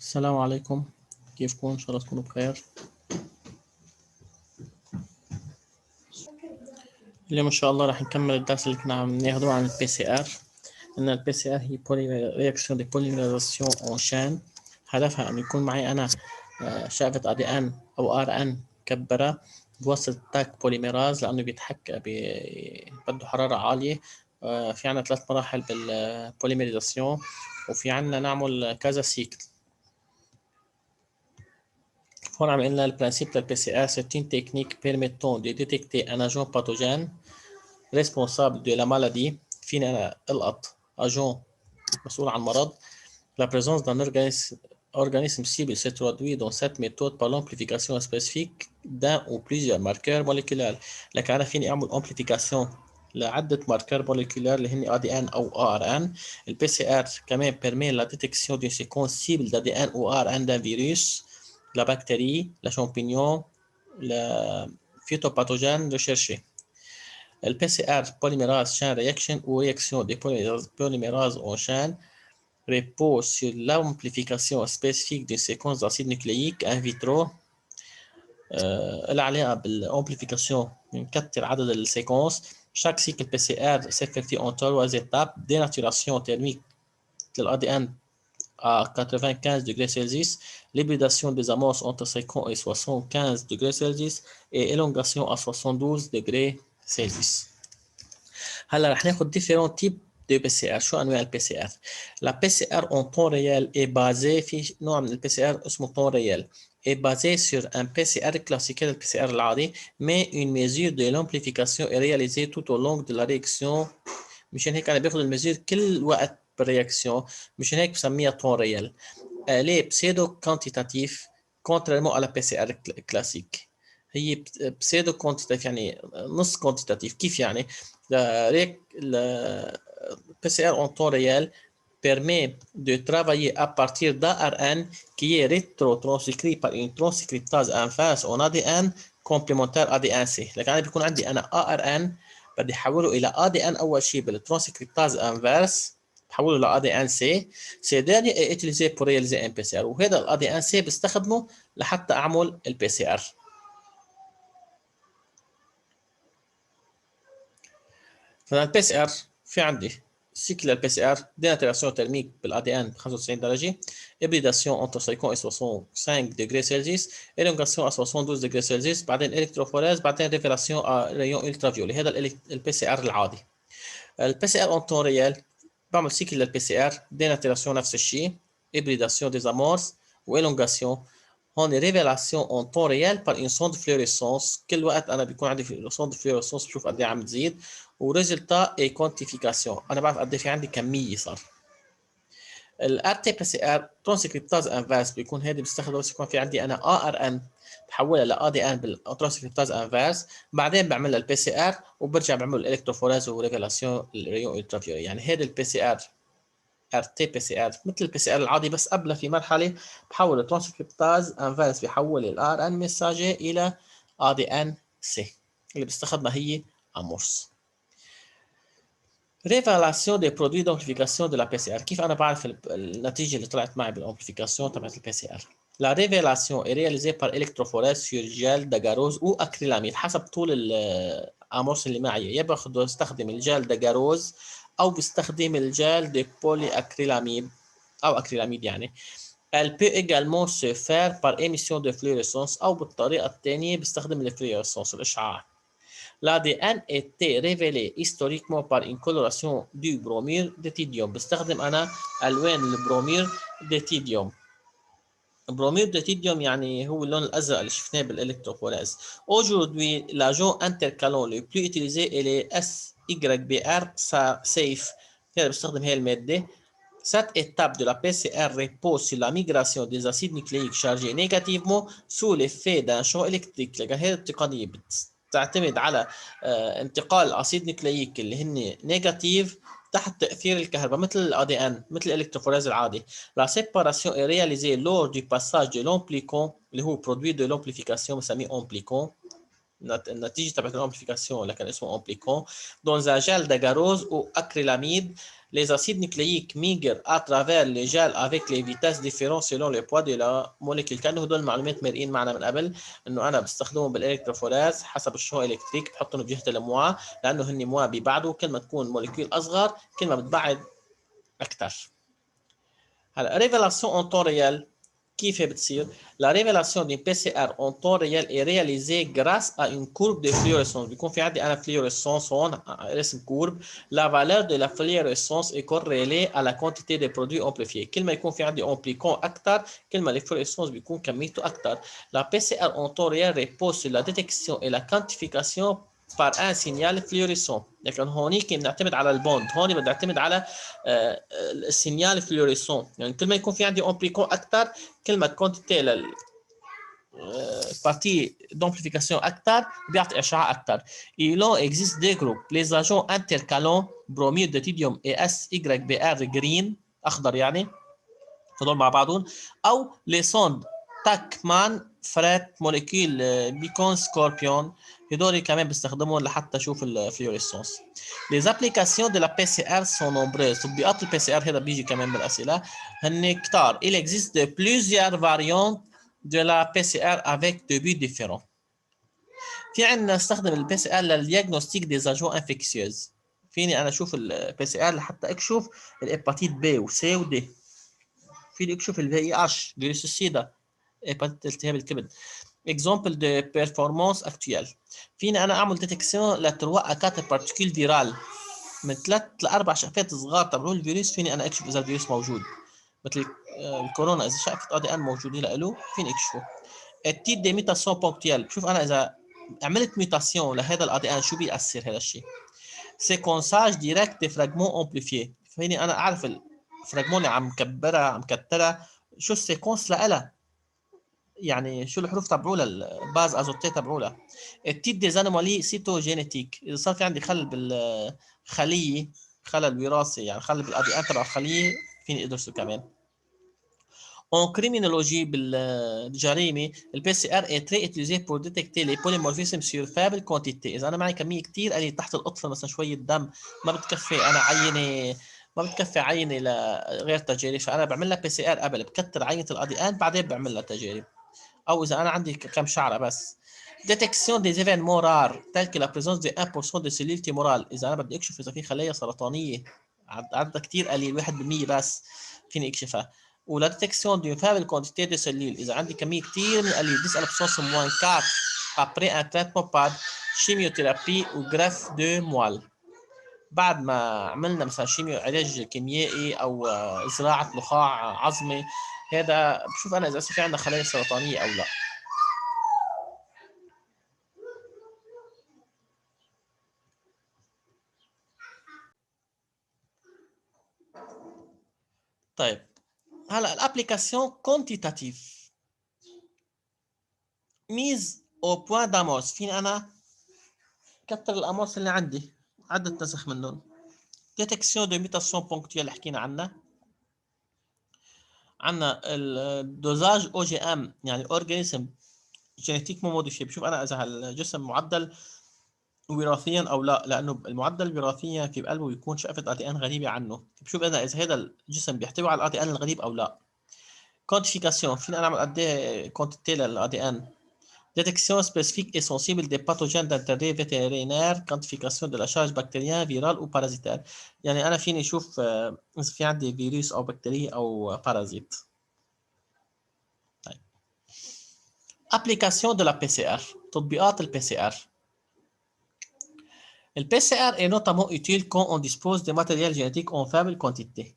السلام عليكم. كيفكم؟ إن شاء الله تكونوا بخير. اليوم إن شاء الله راح نكمل الدرس اللي كنا عم ناخده عن البي سي ار. إن البي سي ار هي رياكشن دي بوليميرايزاسيون أون شان. هدفها أن يكون معي أنا شعبة أي دي أن أو ار أن مكبرة بواسطة تاك بوليميراز، لأنه بده حرارة عالية. في عنا 3 مراحل بالبوليميرايزاسيون، وفي عنا نعمل كذا سيكل. هون عم قلنا البرانسيب للبي سي ار: c'est une technique permettant de détecter un agent pathogène responsable de la maladie. فيني أنا ألقط agent مسؤول عن مرض. La présence d'un organisme cible se traduit dans cette méthode par l'amplification spécifique d'un ou plusieurs marqueurs moléculaires. لكن أنا فيني أعمل amplification لعدة ماركر موليكولار اللي هن ADN أو ARN. Le PCR كمان permet la détection d'une séquence cible d'ADN ou ARN d'un virus, la bactérie, la champignon, le phytopathogène recherché. Le PCR polymérase chain reaction ou réaction des polymérases en chaîne repose sur l'amplification spécifique d'une séquence d'acides nucléiques in vitro. العلاقة بالامبليفيكاسيون بنكتر عدد السيكونس. Chaque cycle PCR s'effectue en 3 étapes: dénaturation thermique de l'ADN à 95 degrés Celsius, l'hybridation des amorces entre 50 et 75 degrés Celsius et élongation à 72 degrés Celsius. هلا رح ناخذ différents types de PCR. شو انواع البي سي ار؟ لا بي سي ار اون طون ريال est basé في نوع من البي سي ار اسمه طون ريال est basé sur un PCR classique, le PCR العادي, mais une mesure de l'amplification est réalisée tout au long de la réaction. مشان هيك انا باخذ المزير كل وقت بالرياكسيون، مشان هيك بسميها طون ريال. ليه بسيدو كوانتيتاتيف contrairement à la PCR classique. هي بسيدو كوانتيتاتيف يعني نص كوانتيتاتيف. كيف يعني؟ le PCR en temps réel permet de travailler à partir d'ARN qui est rétro-transcrit par une transcriptase inverse en ADN complémentaire ADN-C. لكن أنا بيكون عندي أنا ARN بدي أحوله إلى ADN أول شيء بالترانسكريبتاز انفيرس، بحوله ل ADN-C. سي dernier est utilisé pour réaliser un PCR، وهذا ال ADN-C بستخدمه لحتى أعمل البي سي ار. فالبي سي ار في عندي cycle البي سي ار: dénaturation thermique بالاي ان ب 95 درجه، hybridation entre 50 et 65 degrés Celsius، élongation à 72 degrés Celsius، بعدين الكتروفوريز، بعدين ريفيلاسيون à rayon ultraviolet. هذا البي سي ار العادي. البي سي ار اون طون ريال بعمل سيكل للبي سي ار: dénaturation نفس الشيء، hybridation des amorces وélongation. هون ريفيلاسيون اون طون ريال بار اون سوند فلوريسونس. كل وقت انا بيكون عندي سوند فلوريسونس بشوف قد ايه عم تزيد، وريزلتا اي كوانتيفيكاسيون، انا بعرف قد ايه في عندي كميه صار. الار تي بي سي ار ترانسكريبتاز انفيرس بيكون هذه بستخدمه بس يكون في عندي انا ار ان بحولها لا دي ان بالترانسكريبتاز انفيرس، بعدين بعمل لها البي سي ار وبرجع بعمل الالكتروفوريز وريفيلاسيون الريون الترافيوري. يعني هذا البي سي ار ار تي بي سي ار مثل البي سي ار العادي، بس قبلها في مرحله بحول الترانسكريبتاز انفيرس بيحول الار ان ميساجي الى ا دي ان سي اللي بستخدمها هي امورس. ريفالاسيون دي برودوي d'amplification de la PCR. كيف انا بعرف النتيجه اللي طلعت معي بالامبليفيكاسيون تبعت البي سي ار؟ La révélation est réalisée par électrophorèse sur gel d'agarose ou acrylamide حسب طول الامورس اللي معي. يا بستخدم الجل داجاروز او بستخدم الجل دي بولي اكريلاميد او اكريلاميد يعني. Elle peut également se faire par émission de fluorescence او بالطريقه الثانيه بستخدم الفلوريسونس الاشعاع. L'ADN était révélé historiquement par une coloration du bromure d'éthidium. بستخدم أنا ألوان البرومير d'éthidium. برومير d'éthidium يعني هو اللون الأزرق اللي شفناه بالإلكتروفوريز. Aujourd'hui, l'agent intercalant le plus utilisé est le SYBR Safe. هذا بستخدم هي المادة. Cette étape de la PCR repose sur la migration des acides nucléiques chargés négativement sous l'effet d'un champ électrique. لكن هذه التقنية تعتمد على انتقال الاسيد نيوكلييك اللي هن نيجاتيف تحت تاثير الكهرباء مثل الاي دي ان، مثل الالكتروفوريز العادي. لا سيباراسيون اي رياليزي لور دو باساج دو لومبليكون اللي هو برودوي دو لومبليفيكاسيون بنسميه امبليكون. النتيجه تبعت الامبليفيكاسيون اللي كان اسمه امبليكون dans un gel d'agarose ou acrylamide. Les acides nucléiques migrent à travers les gels avec les vitesses différentes selon le poids de la molécule. كانوا هدول المعلومات مرئين معنا من قبل، انه انا بستخدمهم بالالكتروفوريز حسب الشو الكتريك، بحطهم بجهه الموا لانه هن موا بيبعدوا، كل ما تكون موليكيول اصغر كل ما بتبعد اكثر. هلا ريفيلاسيون اون طون ريال كيف بتصير؟ La révélation d'une PCR en temps réel est réalisée grâce à une courbe de fluorescence. بيكون في عندي أنا fluorescence هون رسم كورب. La valeur de la fluorescence est corrélée à la quantité de produits amplifiés. كل ما يكون في عندي امبليكون أكثر كل ما الفلوريسونس بيكون كميته أكثر. La PCR en temps réel repose sur la détection et la quantification par un signal fluorescent. لكن هونيك بنعتمد على البوند، هون بدي اعتمد على السينيال فلوريسون. يعني كل ما يكون في عندي امبليكون اكثر كل ما الكونتيتي لل partie d'amplification actare بيعطي اشعاع اكثر. Il en existe deux groupes. Les agents intercalants bromure de tritium et SYBR green اخضر يعني هذول مع بعضهم، او les sondes تاكمان فرات موليكيول بيكون سكوربيون هدول كمان بيستخدمهم لحتى اشوف الفلوريسونس. Les applications de la PCR sont nombreuses. تطبيقات البي سي ار هذا بيجي كمان بالاسئله هن كتار. Il existe de plusieurs variantes de la PCR avec deux buts différents. في عندنا نستخدم البي سي ار للديagnostic des agents infectieux. فيني انا اشوف البي سي ار لحتى اكشف الهيباتيت بي وسي ودي. فيني اكشف الفي اي اتش فيروس السيدا، هيباتيت التهاب الكبد. اكزامبل دو بيرفورمانس اكتويل. فيني انا اعمل ديتكسيون لتروا اكات بارتيكول فيرال من 3 ل 4 شقفات صغار تبعوا الفيروس. فيني انا اكشف اذا الفيروس موجود، مثل الكورونا اذا شقفه ادي ان موجوده له فيني اكشفه. التيت دي ميتاسيون بونكتيال، بشوف انا اذا عملت ميوتاسيون لهذا الادي ان شو بيأثر هذا الشيء. سيكونساج ديريكت دي فراغمون امبليفيي، فيني انا اعرف الفراغمون اللي عم كبرها عم كترها شو السيكونس لها، يعني شو الحروف تبعولها الباز ازوتيه تبعولها. التيب دي زانومالي سيتوجينيتيك، اذا صار في عندي خلل بالخليه، خلل وراثي يعني خلل بالادي ان تبع الخليه فيني ادرسه كمان. En criminologie بالجريمه البي سي ار est très utilisé pour détecter les polymorphismes sur faible quantité. اذا انا معي كميه كثير قليله تحت القطفه مثلا شويه دم ما بتكفي انا عينه، ما بتكفي عينه لغير تجارب، فانا بعمل لها بي سي ار قبل، بكتر عينه الادي ان بعدين بعمل لها تجارب. او اذا انا عندي كم شعره بس. détection des événements rares tels que la présence de 1% de cellules tumorales. اذا انا بدي اكشف اذا في خلايا سرطانيه عددها كثير قليل 1% بس فيني اكشفها. ولا détection d'une faible quantité de cellules اذا عندي كميه كثير من القليل 10 -4 après un traitement par chimiothérapie ou greffe de moelle. بعد ما عملنا مثلا شيميو علاج كيميائي او زراعه نخاع عظمي، هذا بشوف انا اذا في عندنا خلايا سرطانيه او لا. طيب هلا الابليكاسيون كوانتيتاتيف ميز او بوان دامورس. فيني انا كتر الامورس اللي عندي عدد نسخ منهم. ديتكسيون دو ميتاسيون بونكتويل اللي حكينا عنها. عندنا الدوزاج او جي ام يعني اورجانيزم جينيتيك مو موديفي، بشوف انا اذا الجسم معدل وراثيا او لا، لانه المعدل الوراثيا في بقلبه بيكون شقفه ادي ان غريبه عنه، بشوف انا اذا هذا الجسم بيحتوي على الادي ان الغريب او لا. كونتيفيكاسيون فينا نعمل قد ايه كونتيتي للادي ان. Détection spécifique et sensible des pathogènes d'intérêt vétérinaire, quantification de la charge bactérienne, virale ou parasitaire. يعني أنا فيني أشوف إذا في عندي فيروس أو بكتيريا أو بارازيت. طيب. Application de la PCR. تطبيقات ال PCR. Le PCR est notamment utile quand on dispose de matériel génétique en faible quantité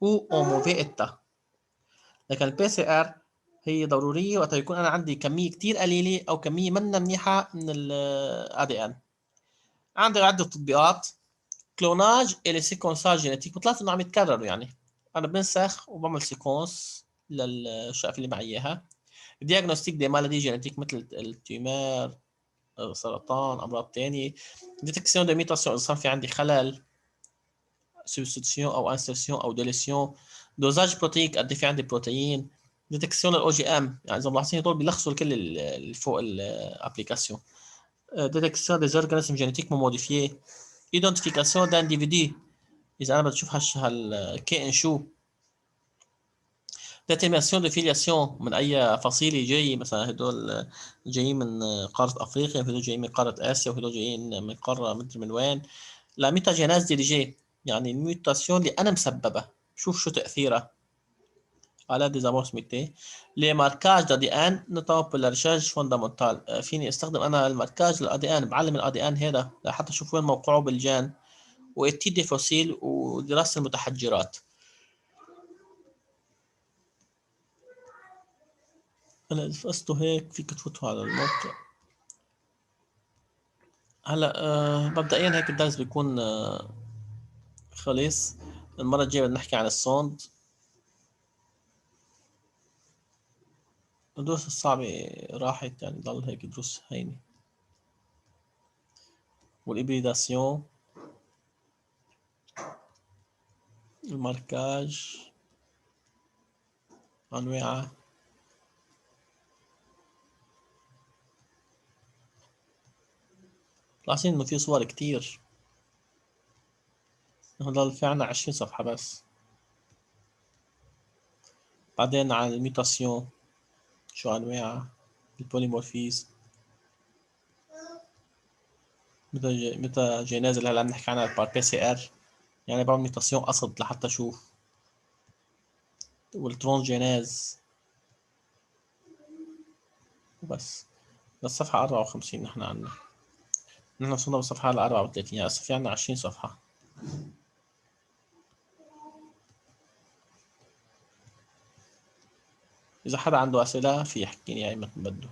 ou en mauvais état. لكن ال PCR هي ضرورية وقت يكون أنا عندي كمية كتير قليلة أو كمية منا منيحة من ال ADN. عندي عدة تطبيقات. كلوناج الى سيكونساج جينيتيك، بطلت انه عم يتكرروا، يعني انا بنسخ وبعمل سيكونس للشقفه اللي معي اياها. دياجنوستيك دي مالادي جينيتيك مثل التيومر، سرطان، امراض ثانيه. ديتكسيون دي ميتاسيون اذا صار في عندي خلل، سبستيوشن او انسرسيون او ديليسيون. دوزاج بروتيك قد في عندي بروتين. ديتكسيون الاو جي ام، يعني اذا ملاحظين هدول بيلخصوا كل اللي فوق الابليكاسيون. détection des organismes génétiquement modifiés. identification d'individus. إذا أنا بدي أشوف هالكائن شو. détermination de filiation من أي فصيلة جاي، مثلا هدول جايين من قارة أفريقيا، وهدول جايين من قارة آسيا، وهدول جايين من قارة مدري من وين. لا ميتاجيناز ديريجي يعني الميوتاسيون اللي أنا مسببها، شوف شو تأثيرها على ديزامورس ميتي. لي ماركاج دا دي ان نوتامون بور لا ريشيرش فوندامونتال. فيني استخدم انا الماركاج للأ دي ان، بعلم الأ دي ان هذا لحتى اشوف وين موقعه بالجين، واتي دي فوسيل، ودراسة المتحجرات. هلا إذا قصته هيك فيك تفوتوا على الموقع. هلا مبدئيا هيك الدرس بيكون خلص. المرة الجاية بدنا نحكي عن الصوند. الدروس الصعبة راحت، يعني ضل هيك دروس هينة. والإبريداسيون، الماركاج أنواعها. لاحظين إنه في صور كتير. ضل في عنا 20 صفحة بس. بعدين عن الميوتاسيون شو أنواعها، البوليمورفيزم، متى جينيز اللي هلا عم نحكي عنها بار بي سي ار، يعني بعمل ميوتاسيون قصد لحتى أشوف. والترونجينيز. وبس. للصفحة 54 نحن عنا. نحن وصلنا بالصفحة 34، يعني في عنا 20 صفحة. إذا حدا عنده أسئلة في يحكيني أي متى بده.